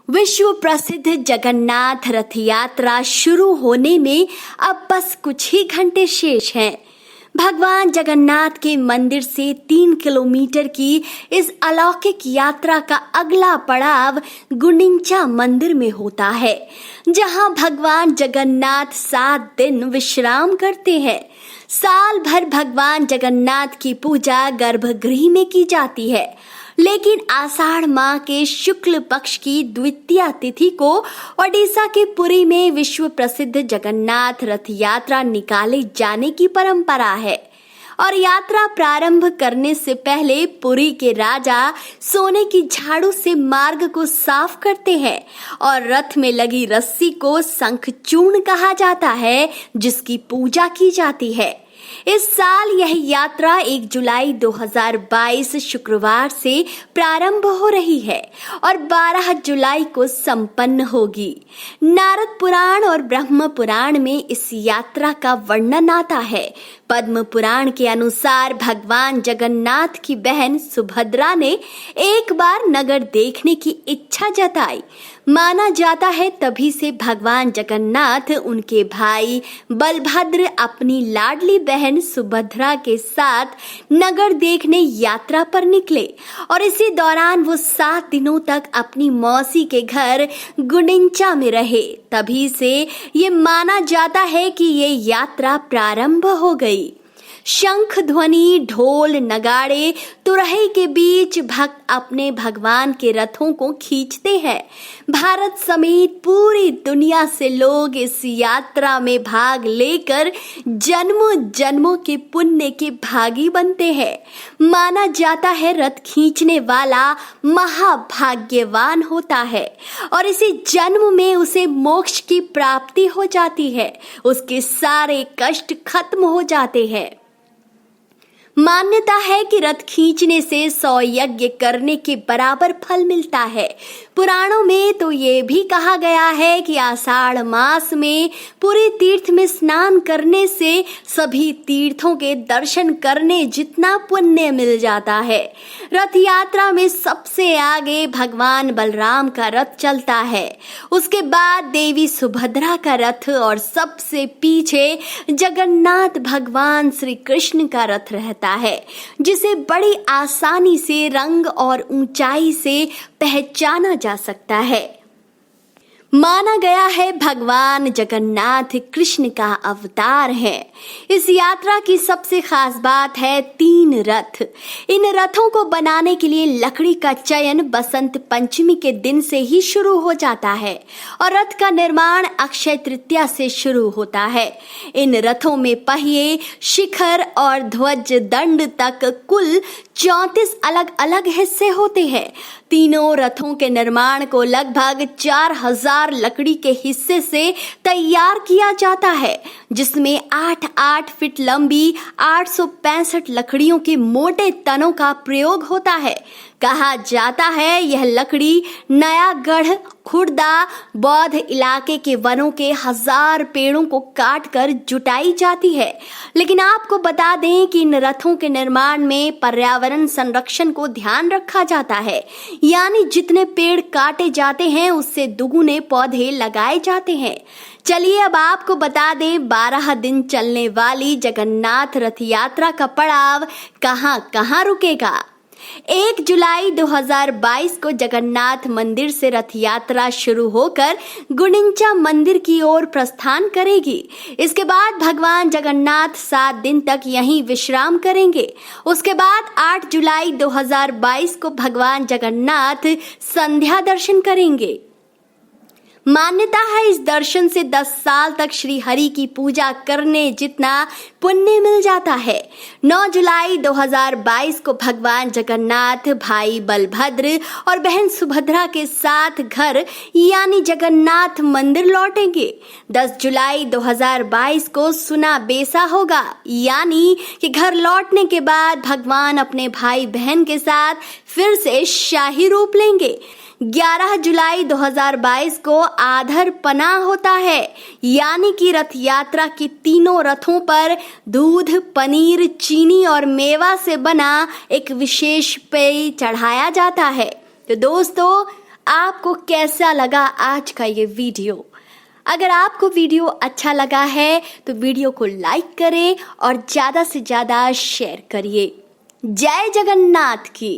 विश्व प्रसिद्ध जगन्नाथ रथ यात्रा शुरू होने में अब बस कुछ ही घंटे शेष हैं। भगवान जगन्नाथ के मंदिर से 3 किलोमीटर की इस अलौकिक यात्रा का अगला पड़ाव गुंडीचा मंदिर में होता है, जहां भगवान जगन्नाथ 7 दिन विश्राम करते हैं। साल भर भगवान जगन्नाथ की पूजा गर्भगृह में की जाती है, लेकिन आषाढ़ माह के शुक्ल पक्ष की द्वितीया तिथि को ओडिशा के पुरी में विश्व प्रसिद्ध जगन्नाथ रथ यात्रा निकाले जाने की परंपरा है। और यात्रा प्रारंभ करने से पहले पुरी के राजा सोने की झाड़ू से मार्ग को साफ करते हैं और रथ में लगी रस्सी को शंखचूर्ण कहा जाता है, जिसकी पूजा की जाती है। इस साल यह यात्रा 1 जुलाई 2022 शुक्रवार से प्रारंभ हो रही है और 12 जुलाई को संपन्न होगी। नारद पुराण और ब्रह्म पुराण में इस यात्रा का वर्णन आता है। पद्म पुराण के अनुसार भगवान जगन्नाथ की बहन सुभद्रा ने एक बार नगर देखने की इच्छा जताई। माना जाता है तभी से भगवान जगन्नाथ उनके भाई बलभद्र अपनी लाडली बहन सुभद्रा के साथ नगर देखने यात्रा पर निकले और इसी दौरान वो 7 दिनों तक अपनी मौसी के घर गुंडीचा में रहे। तभी से ये माना जाता है कि ये यात्रा प्रारंभ हो गई। शंख ध्वनि, ढोल, नगाड़े, तुरही के बीच भक्त अपने भगवान के रथों को खींचते हैं। भारत समेत पूरी दुनिया से लोग इस यात्रा में भाग लेकर जन्मों जन्मों के पुण्य के भागी बनते हैं। माना जाता है रथ खींचने वाला महाभाग्यवान होता है और इसी जन्म में उसे मोक्ष की प्राप्ति हो जाती है। उसके सारे कष्ट खत्म हो जाते हैं। मान्यता है कि रथ खींचने से 100 यज्ञ करने के बराबर फल मिलता है। पुराणों में तो ये भी कहा गया है कि आषाढ़ मास में पूरे तीर्थ में स्नान करने से सभी तीर्थों के दर्शन करने जितना पुण्य मिल जाता है। रथ यात्रा में सबसे आगे भगवान बलराम का रथ चलता है, उसके बाद देवी सुभद्रा का रथ और सबसे पीछे जगन्नाथ भगवान श्री कृष्ण का रथ रहता है, जिसे बड़ी आसानी से रंग और ऊंचाई से पहचाना जा सकता है। माना गया है भगवान जगन्नाथ कृष्ण का अवतार है। इस यात्रा की सबसे खास बात है 3 रथ। इन रथों को बनाने के लिए लकड़ी का चयन बसंत पंचमी के दिन से ही शुरू हो जाता है और रथ का निर्माण अक्षय तृतीया से शुरू होता है। इन रथों में पहिए, शिखर और ध्वज दंड तक कुल 34 अलग अलग हिस्से होते हैं। तीनों रथों के निर्माण को लगभग 4000 लकड़ी के हिस्से से तैयार किया जाता है, जिसमें 8-8 फीट लंबी 865 लकड़ियों के मोटे तनों का प्रयोग होता है। कहा जाता है यह लकड़ी नयागढ़, खुर्दा, बौद्ध इलाके के वनों के 1000 पेड़ों को काटकर जुटाई जाती है। लेकिन आपको बता दें कि इन रथों के निर्माण में पर्यावरण संरक्षण को ध्यान रखा जाता है, यानी जितने पेड़ काटे जाते हैं उससे दुगुने पौधे लगाए जाते हैं। चलिए अब आपको बता दें 12 दिन चलने वाली जगन्नाथ रथ यात्रा का पड़ाव कहां कहां रुकेगा। 1 जुलाई 2022 को जगन्नाथ मंदिर से रथ यात्रा शुरू होकर गुंडीचा मंदिर की ओर प्रस्थान करेगी। इसके बाद भगवान जगन्नाथ 7 दिन तक यहीं विश्राम करेंगे। उसके बाद 8 जुलाई 2022 को भगवान जगन्नाथ संध्या दर्शन करेंगे। मान्यता है इस दर्शन से 10 साल तक श्री हरि की पूजा करने जितना पुण्य मिल जाता है। 9 जुलाई 2022 को भगवान जगन्नाथ भाई बलभद्र और बहन सुभद्रा के साथ घर यानी जगन्नाथ मंदिर लौटेंगे। 10 जुलाई 2022 को सुना बेसा होगा, यानी कि घर लौटने के बाद भगवान अपने भाई बहन के साथ फिर से शाही रूप लेंगे। 11 जुलाई 2022 को आधर पना होता है, यानी कि रथ यात्रा की तीनों रथों पर दूध, पनीर, चीनी और मेवा से बना एक विशेष पेय चढ़ाया जाता है। तो दोस्तों, आपको कैसा लगा आज का ये वीडियो? अगर आपको वीडियो अच्छा लगा है तो वीडियो को लाइक करें और ज़्यादा से ज़्यादा शेयर करिए। जय जगन्नाथ की।